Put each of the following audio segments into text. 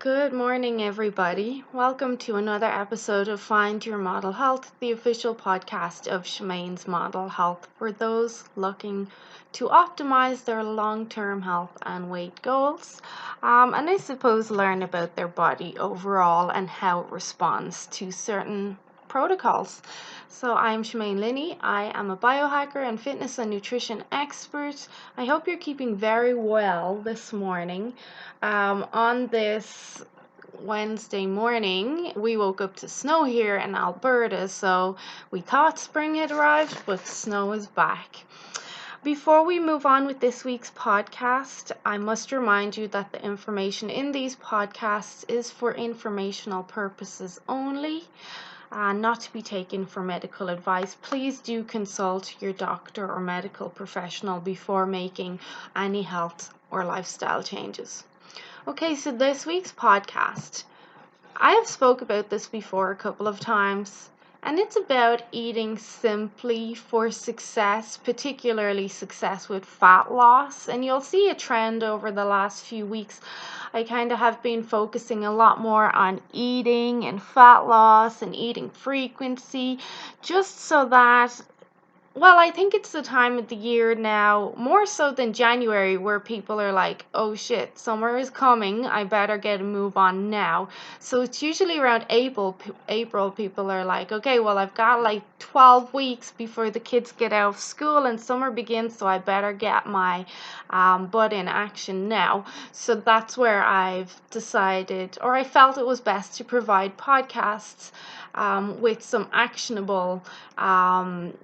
Good morning, everybody. Welcome to another episode of Find Your Model Health, the official podcast of Shemaine's Model Health for those looking to optimize their long-term health and weight goals, and I suppose learn about their body overall and how it responds to certain protocols. So I'm Shemaine Linney. I am a biohacker and fitness and nutrition expert. I hope you're keeping very well this morning. On this Wednesday morning, we woke up to snow here in Alberta, so we thought spring had arrived, but snow is back. Before we move on with this week's podcast, I must remind you that the information in these podcasts is for informational purposes only, not to be taken for medical advice. Please do consult your doctor or medical professional before making any health or lifestyle changes. Okay, so this week's podcast, I have spoke about this before a couple of times, and it's about eating simply for success, particularly success with fat loss. And you'll see a trend over the last few weeks. I kind of have been focusing a lot more on eating and fat loss and eating frequency, just so that I think it's the time of the year now, more so than January, where people are like, oh shit, summer is coming, I better get a move on now. So it's usually around April people are like, okay, well, I've got like 12 weeks before the kids get out of school and summer begins, so I better get my butt in action now. So that's where I've decided, or I felt it was best to provide podcasts with some actionable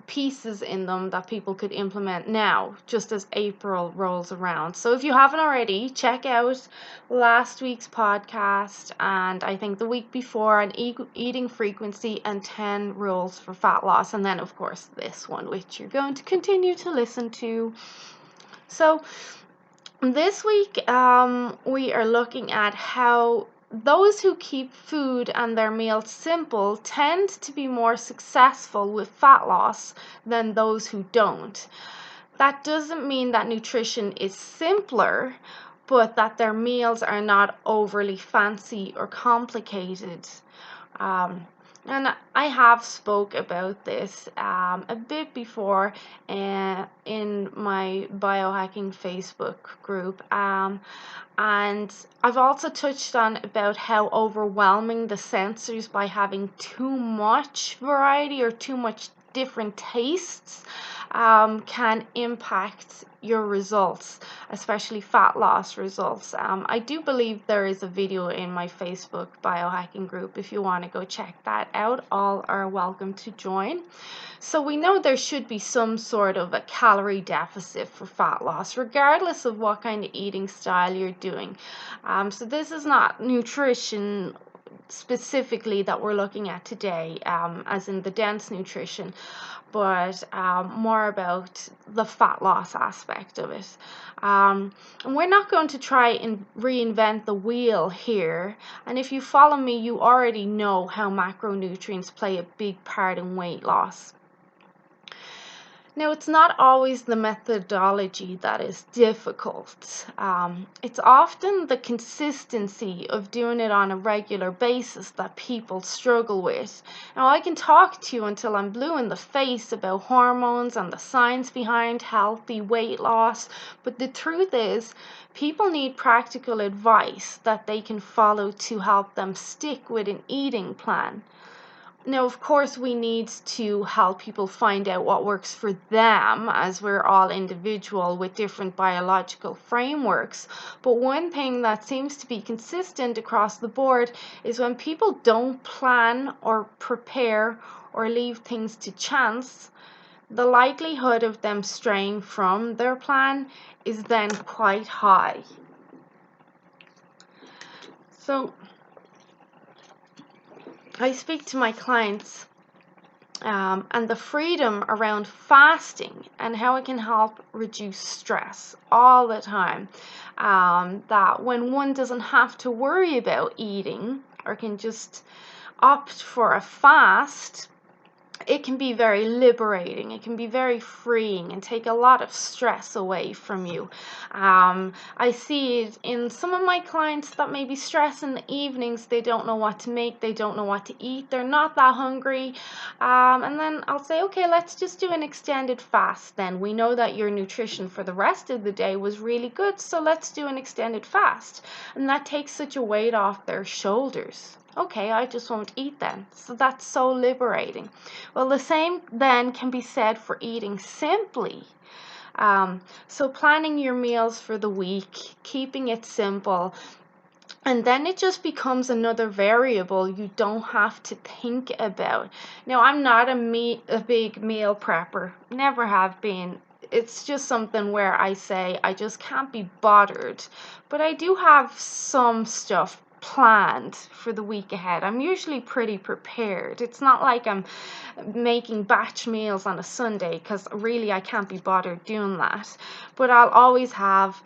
pieces in them that people could implement now, just as April rolls around. So if you haven't already, check out last week's podcast and I think the week before on eating frequency and 10 rules for fat loss. And then, of course, this one, which you're going to continue to listen to. So this week, we are looking at how those who keep food and their meals simple tend to be more successful with fat loss than those who don't. That doesn't mean that nutrition is simpler, but that their meals are not overly fancy or complicated. And I have spoke about this a bit before in my biohacking Facebook group. And I've also touched on about how overwhelming the sensors by having too much variety or too much different tastes can impact your results, especially fat loss results. I do believe there is a video in my Facebook biohacking group. If you want to go check that out, all are welcome to join. So we know there should be some sort of a calorie deficit for fat loss, regardless of what kind of eating style you're doing. So this is not nutrition specifically that we're looking at today, as in the dense nutrition, but more about the fat loss aspect of it. And we're not going to try and reinvent the wheel here. And if you follow me, you already know how macronutrients play a big part in weight loss. Now, it's not always the methodology that is difficult. It's often the consistency of doing it on a regular basis that people struggle with. Now, I can talk to you until I'm blue in the face about hormones and the science behind healthy weight loss, but the truth is, people need practical advice that they can follow to help them stick with an eating plan. Now, of course, we need to help people find out what works for them, as we're all individual with different biological frameworks. But one thing that seems to be consistent across the board is when people don't plan or prepare or leave things to chance, the likelihood of them straying from their plan is then quite high. So I speak to my clients and the freedom around fasting and how it can help reduce stress all the time. That when one doesn't have to worry about eating or can just opt for a fast, it can be very liberating. It can be very freeing and take a lot of stress away from you. I see it in some of my clients that maybe stress in the evenings. They don't know what to make. They don't know what to eat. They're not that hungry. And then I'll say, okay, let's just do an extended fast then. We know that your nutrition for the rest of the day was really good, so let's do an extended fast. And that takes such a weight off their shoulders. Okay, I just won't eat then. So that's so liberating. Well, the same then can be said for eating simply. So planning your meals for the week, keeping it simple, and then it just becomes another variable you don't have to think about. Now, I'm not a big meal prepper, never have been. It's just something where I say I just can't be bothered. But I do have some stuff planned for the week ahead. I'm usually pretty prepared. It's not like I'm making batch meals on a Sunday, because really I can't be bothered doing that. But I'll always have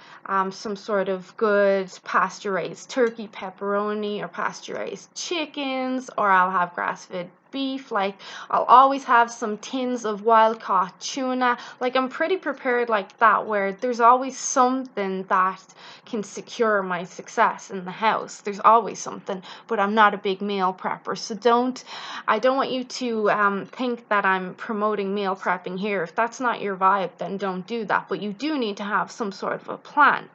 some sort of good pasture-raised turkey pepperoni or pasture-raised chickens, or I'll have grass-fed beef. Like, I'll always have some tins of wild caught tuna. Like, I'm pretty prepared like that, where there's always something that can secure my success in the house. There's always something. But I'm not a big meal prepper, so I don't want you to think that I'm promoting meal prepping here. If that's not your vibe, then don't do that. But you do need to have some sort of a plan.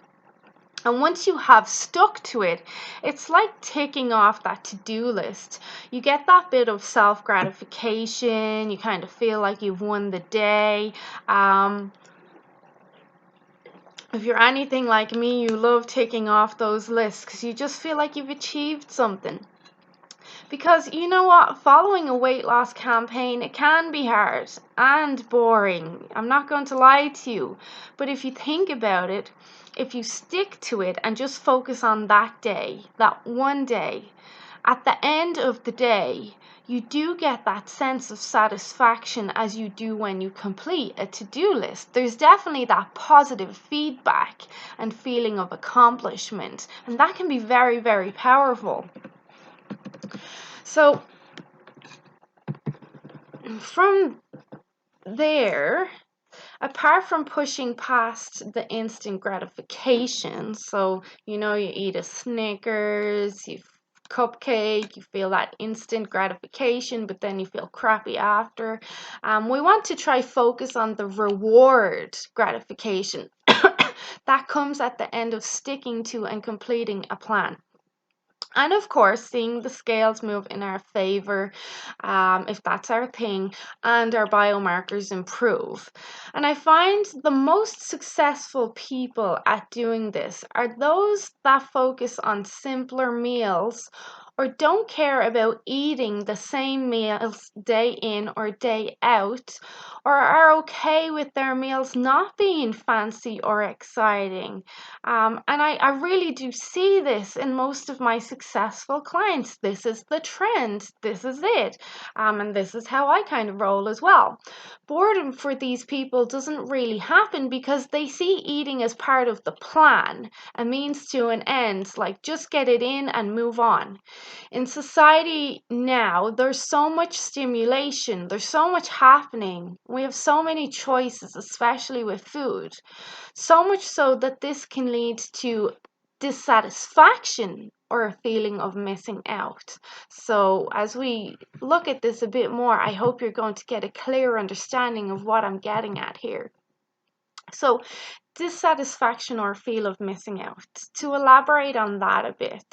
And once you have stuck to it, it's like ticking off that to-do list. You get that bit of self-gratification. You kind of feel like you've won the day. If you're anything like me, you love ticking off those lists because you just feel like you've achieved something. Because you know what, following a weight loss campaign, it can be hard and boring. I'm not going to lie to you. But if you think about it, if you stick to it and just focus on that day, that one day, at the end of the day, you do get that sense of satisfaction as you do when you complete a to-do list. There's definitely that positive feedback and feeling of accomplishment, and that can be very, very powerful. So from there, apart from pushing past the instant gratification, so you eat a Snickers, you cupcake, you feel that instant gratification, but then you feel crappy after. We want to try focus on the reward gratification that comes at the end of sticking to and completing a plan. And of course, seeing the scales move in our favor, if that's our thing, and our biomarkers improve. And I find the most successful people at doing this are those that focus on simpler meals or don't care about eating the same meals day in or day out, or are okay with their meals not being fancy or exciting. And I really do see this in most of my successful clients. This is the trend. This is it. And this is how I kind of roll as well. Boredom for these people doesn't really happen because they see eating as part of the plan, a means to an end, like just get it in and move on. In society now, there's so much stimulation, there's so much happening. We have so many choices, especially with food. So much so that this can lead to dissatisfaction or a feeling of missing out. So, as we look at this a bit more, I hope you're going to get a clear understanding of what I'm getting at here. So, dissatisfaction or feel of missing out. To elaborate on that a bit.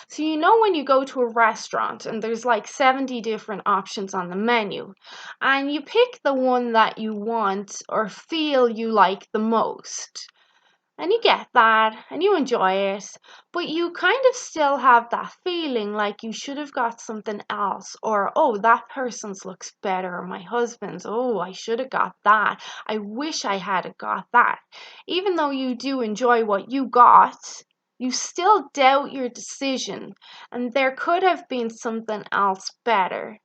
So, when you go to a restaurant and there's like 70 different options on the menu, and you pick the one that you want or feel you like the most. And you get that and you enjoy it, but you kind of still have that feeling like you should have got something else, or oh, that person's looks better, or my husband's, oh, I should have got that. I wish I had got that. Even though you do enjoy what you got, you still doubt your decision, and there could have been something else better.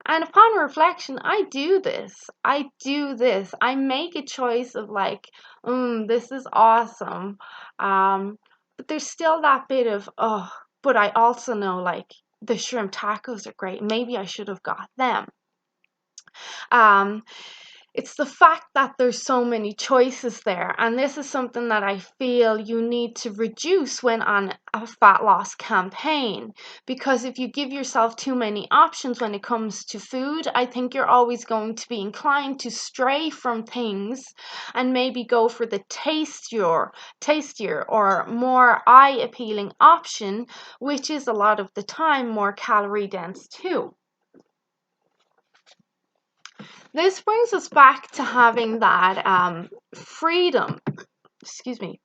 And upon reflection, I do this. I make a choice of like, this is awesome. But there's still that bit of, oh, but I also know like the shrimp tacos are great. Maybe I should have got them. Um, it's the fact that there's so many choices there, and this is something that I feel you need to reduce when on a fat loss campaign, because if you give yourself too many options when it comes to food, I think you're always going to be inclined to stray from things and maybe go for the tastier or more eye appealing option, which is a lot of the time more calorie dense too. This brings us back to having that freedom, excuse me.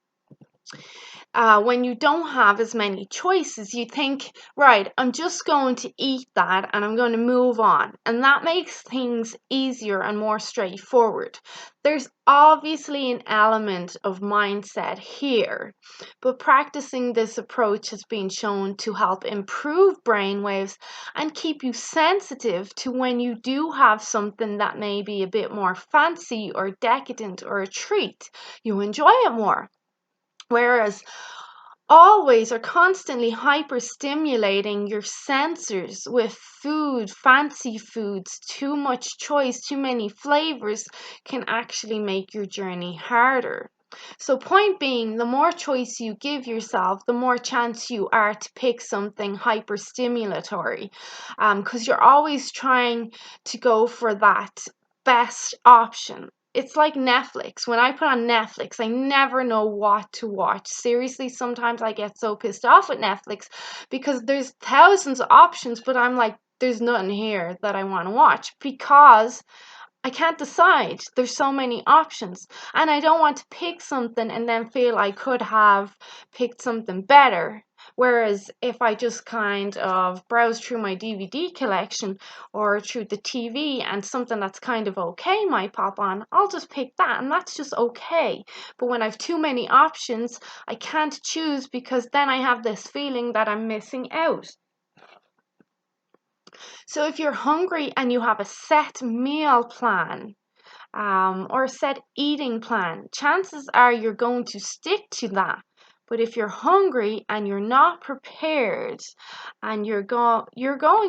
When you don't have as many choices, you think, right, I'm just going to eat that and I'm going to move on. And that makes things easier and more straightforward. There's obviously an element of mindset here, but practicing this approach has been shown to help improve brain waves and keep you sensitive to when you do have something that may be a bit more fancy or decadent or a treat. You enjoy it more. Whereas always or constantly hyper-stimulating your sensors with food, fancy foods, too much choice, too many flavors can actually make your journey harder. So point being, the more choice you give yourself, the more chance you are to pick something hyper-stimulatory, because you're always trying to go for that best option. It's like Netflix. When I put on Netflix, I never know what to watch. Seriously, sometimes I get so pissed off with Netflix because there's thousands of options, but I'm like, there's nothing here that I want to watch because I can't decide. There's so many options. And I don't want to pick something and then feel I could have picked something better. Whereas if I just kind of browse through my DVD collection or through the TV and something that's kind of okay might pop on, I'll just pick that and that's just okay. But when I've too many options, I can't choose because then I have this feeling that I'm missing out. So if you're hungry and you have a set meal plan, or a set eating plan, chances are you're going to stick to that. But if you're hungry and you're not prepared and you're going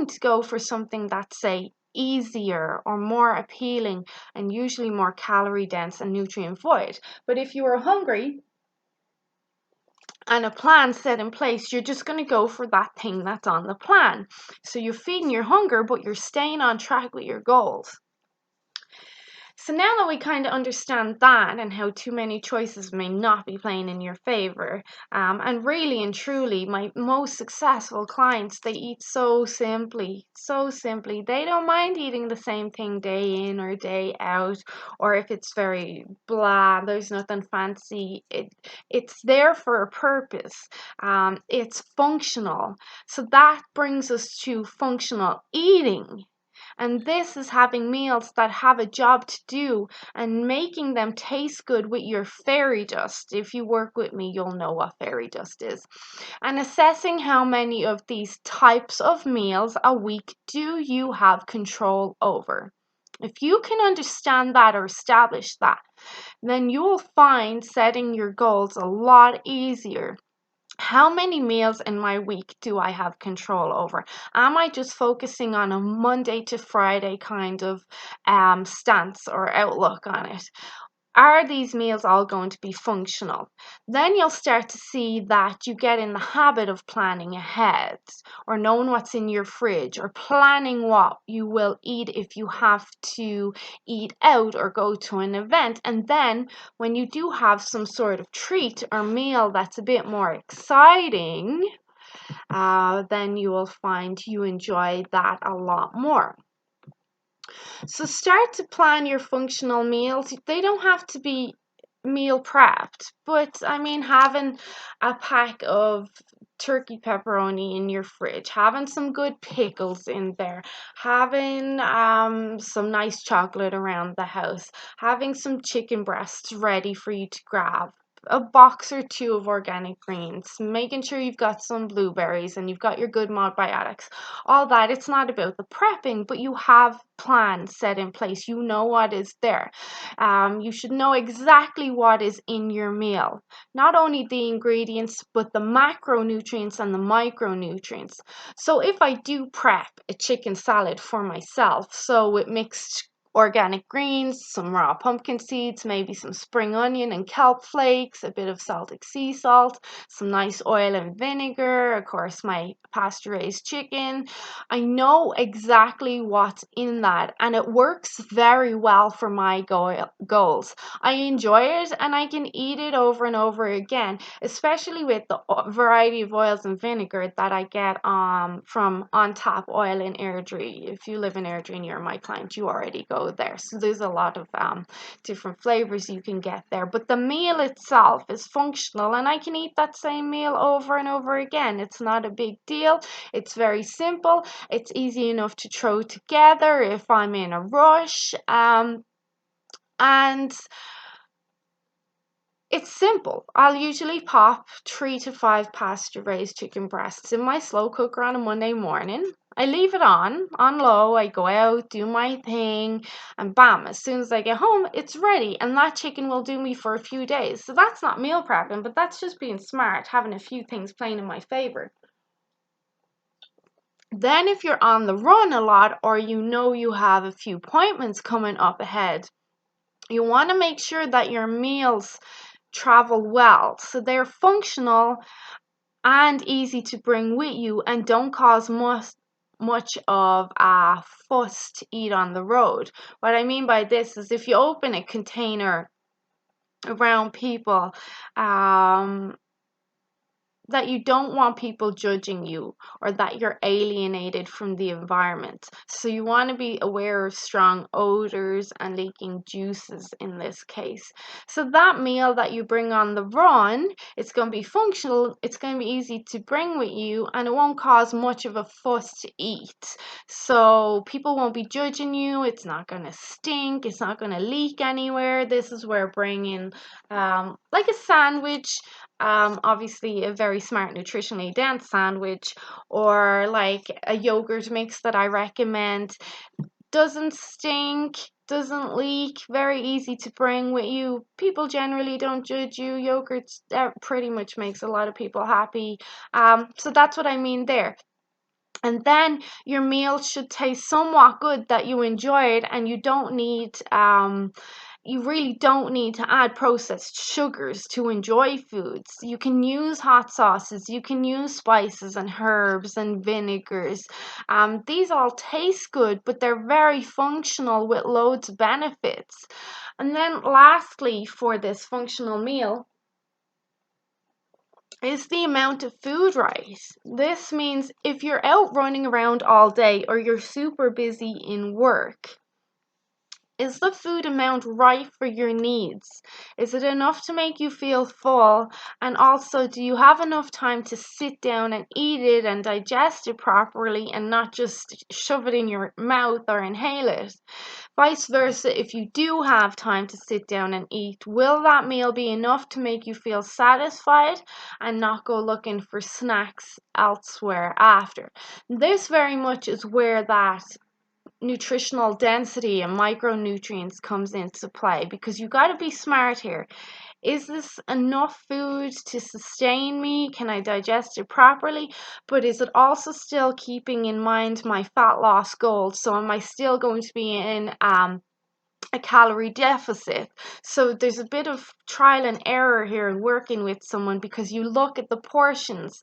to go for something that's, say, easier or more appealing and usually more calorie dense and nutrient void. But if you are hungry and a plan set in place, you're just going to go for that thing that's on the plan. So you're feeding your hunger, but you're staying on track with your goals. So now that we kind of understand that and how too many choices may not be playing in your favor, and really and truly, my most successful clients, they eat so simply, so simply. They don't mind eating the same thing day in or day out, or if it's very blah, there's nothing fancy. It's there for a purpose. It's functional. So that brings us to functional eating. And this is having meals that have a job to do and making them taste good with your fairy dust. If you work with me, you'll know what fairy dust is. And assessing how many of these types of meals a week do you have control over. If you can understand that or establish that, then you'll find setting your goals a lot easier. How many meals in my week do I have control over? Am I just focusing on a Monday to Friday kind of stance or outlook on it? Are these meals all going to be functional? Then you'll start to see that you get in the habit of planning ahead or knowing what's in your fridge or planning what you will eat if you have to eat out or go to an event. And then when you do have some sort of treat or meal that's a bit more exciting, then you will find you enjoy that a lot more. So start to plan your functional meals. They don't have to be meal prepped, but I mean, having a pack of turkey pepperoni in your fridge, having some good pickles in there, having some nice chocolate around the house, having some chicken breasts ready for you to grab, a box or two of organic greens, making sure you've got some blueberries and you've got your good probiotics, all that. It's not about the prepping, but you have plans set in place. You know what is there. You should know exactly what is in your meal. Not only the ingredients, but the macronutrients and the micronutrients. So if I do prep a chicken salad for myself, so with mixed organic greens, some raw pumpkin seeds, maybe some spring onion and kelp flakes, a bit of Celtic sea salt, some nice oil and vinegar, of course, my pasture-raised chicken. I know exactly what's in that, and it works very well for my goals. I enjoy it, and I can eat it over and over again, especially with the variety of oils and vinegar that I get from On Tap Oil in Airdrie. If you live in Airdrie and you're my client, you already go there. So there's a lot of different flavors you can get there. But the meal itself is functional, and I can eat that same meal over and over again. It's not a big deal. It's very simple. It's easy enough to throw together if I'm in a rush. And it's simple. I'll usually pop 3 to 5 pasture-raised chicken breasts in my slow cooker on a Monday morning. I leave it on low. I go out, do my thing, and bam, as soon as I get home, it's ready. And that chicken will do me for a few days. So that's not meal prepping, but that's just being smart, having a few things playing in my favor. Then if you're on the run a lot, or you know you have a few appointments coming up ahead, you want to make sure that your meals travel well, so they're functional and easy to bring with you and don't cause much of a fuss to eat on the road. What I mean by this is if you open a container around people, that you don't want people judging you or that you're alienated from the environment. So you want to be aware of strong odors and leaking juices in this case. So that meal that you bring on the run, it's going to be functional, it's going to be easy to bring with you, and it won't cause much of a fuss to eat. So people won't be judging you, it's not going to stink, it's not going to leak anywhere. This is where bringing like a sandwich, obviously a very smart nutritionally dense sandwich, or like a yogurt mix that I recommend, doesn't stink, doesn't leak, very easy to bring with you. People generally don't judge you. Yogurt pretty much makes a lot of people happy. So that's what I mean there. And then your meal should taste somewhat good, that you enjoy it, and you really don't need to add processed sugars to enjoy foods. You can use hot sauces, you can use spices and herbs and vinegars. These all taste good, but they're very functional with loads of benefits. And then lastly, for this functional meal, is the amount of food right? This means if you're out running around all day or you're super busy in work, is the food amount right for your needs? Is it enough to make you feel full? And also, do you have enough time to sit down and eat it and digest it properly and not just shove it in your mouth or inhale it? Vice versa, if you do have time to sit down and eat, will that meal be enough to make you feel satisfied and not go looking for snacks elsewhere after? This very much is where that nutritional density and micronutrients comes into play, because you got to be smart here. Is this enough food to sustain me? Can I digest it properly? But is it also still keeping in mind my fat loss goal? So am I still going to be in a calorie deficit? So there's a bit of trial and error here in working with someone, because you look at the portions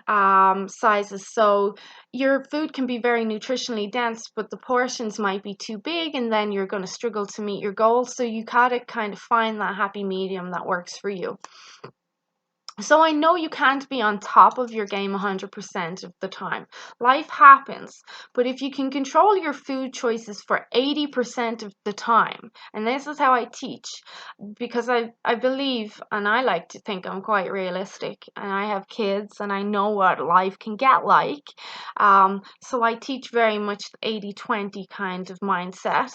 sizes. So your food can be very nutritionally dense, but the portions might be too big, and then you're going to struggle to meet your goals. So you gotta kind of find that happy medium that works for you. So I know you can't be on top of your game 100% of the time. Life happens. But if you can control your food choices for 80% of the time, and this is how I teach, because I believe, and I like to think I'm quite realistic, and I have kids, and I know what life can get like. So I teach very much the 80-20 kind of mindset.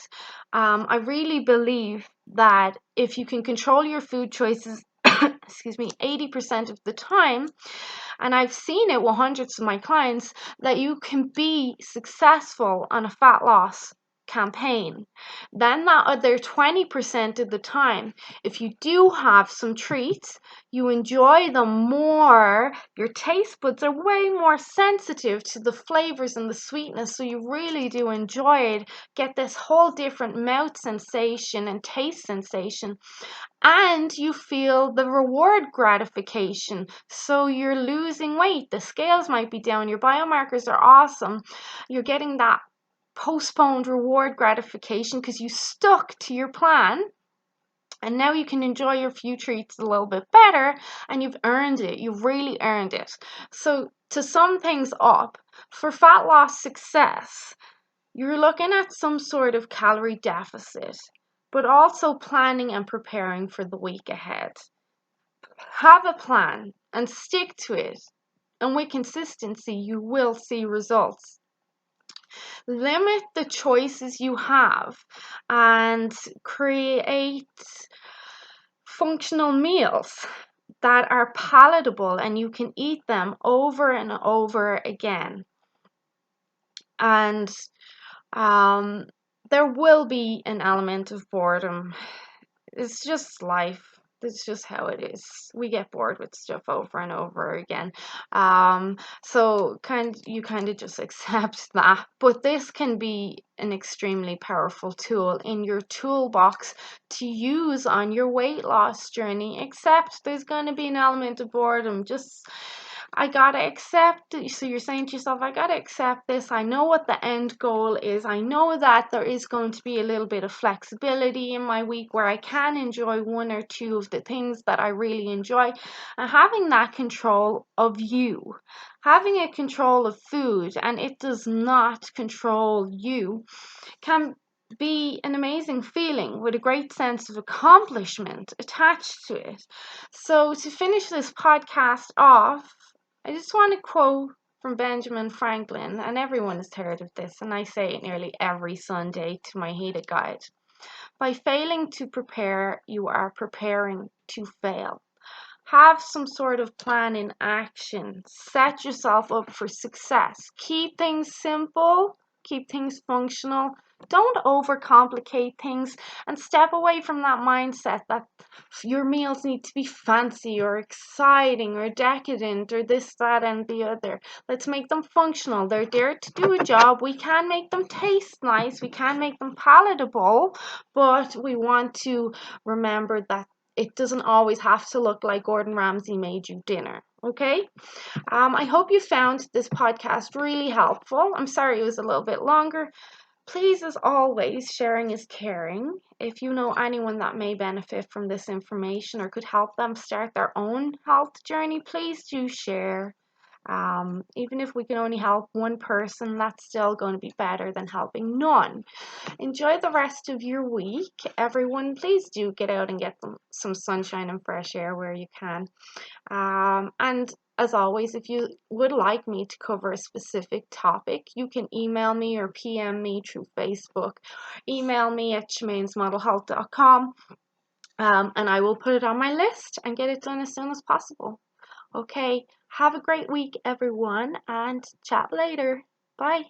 I really believe that if you can control your food choices, excuse me, 80% of the time, and I've seen it with hundreds of my clients, that you can be successful on a fat loss campaign. Then that other 20% of the time, if you do have some treats, you enjoy them more. Your taste buds are way more sensitive to the flavors and the sweetness, so you really do enjoy it. Get this whole different mouth sensation and taste sensation, and you feel the reward gratification. So you're losing weight, the scales might be down, your biomarkers are awesome, you're getting that postponed reward gratification because you stuck to your plan, and now you can enjoy your few treats a little bit better, and you've earned it. You've really earned it. So to sum things up, for fat loss success, you're looking at some sort of calorie deficit, but also planning and preparing for the week ahead. Have a plan and stick to it, and with consistency you will see results. Limit the choices you have and create functional meals that are palatable and you can eat them over and over again. And there will be an element of boredom. It's just life. It's just how it is. We get bored with stuff over and over again. So you kind of just accept that. But this can be an extremely powerful tool in your toolbox to use on your weight loss journey. Except there's going to be an element of boredom. I gotta accept. So you're saying to yourself, I gotta accept this. I know what the end goal is. I know that there is going to be a little bit of flexibility in my week where I can enjoy one or two of the things that I really enjoy. And having that control of you, having a control of food, and it does not control you, can be an amazing feeling with a great sense of accomplishment attached to it. So to finish this podcast off, I just want to quote from Benjamin Franklin, and everyone has heard of this, and I say it nearly every Sunday to my heated guide. By failing to prepare, you are preparing to fail. Have some sort of plan in action. Set yourself up for success. Keep things simple. Keep things functional. Don't overcomplicate things, and step away from that mindset that your meals need to be fancy or exciting or decadent or this, that, and the other. Let's make them functional. They're there to do a job. We can make them taste nice. We can make them palatable, but we want to remember that it doesn't always have to look like Gordon Ramsay made you dinner, okay? I hope you found this podcast really helpful. I'm sorry it was a little bit longer. Please, as always, sharing is caring. If you know anyone that may benefit from this information or could help them start their own health journey, please do share. Even if we can only help one person, that's still going to be better than helping none. Enjoy the rest of your week. Everyone, please do get out and get some sunshine and fresh air where you can. And as always, if you would like me to cover a specific topic, you can email me or PM me through Facebook. Email me at shemainsmodelhealth.com, and I will put it on my list and get it done as soon as possible. Okay, have a great week, everyone, and chat later. Bye.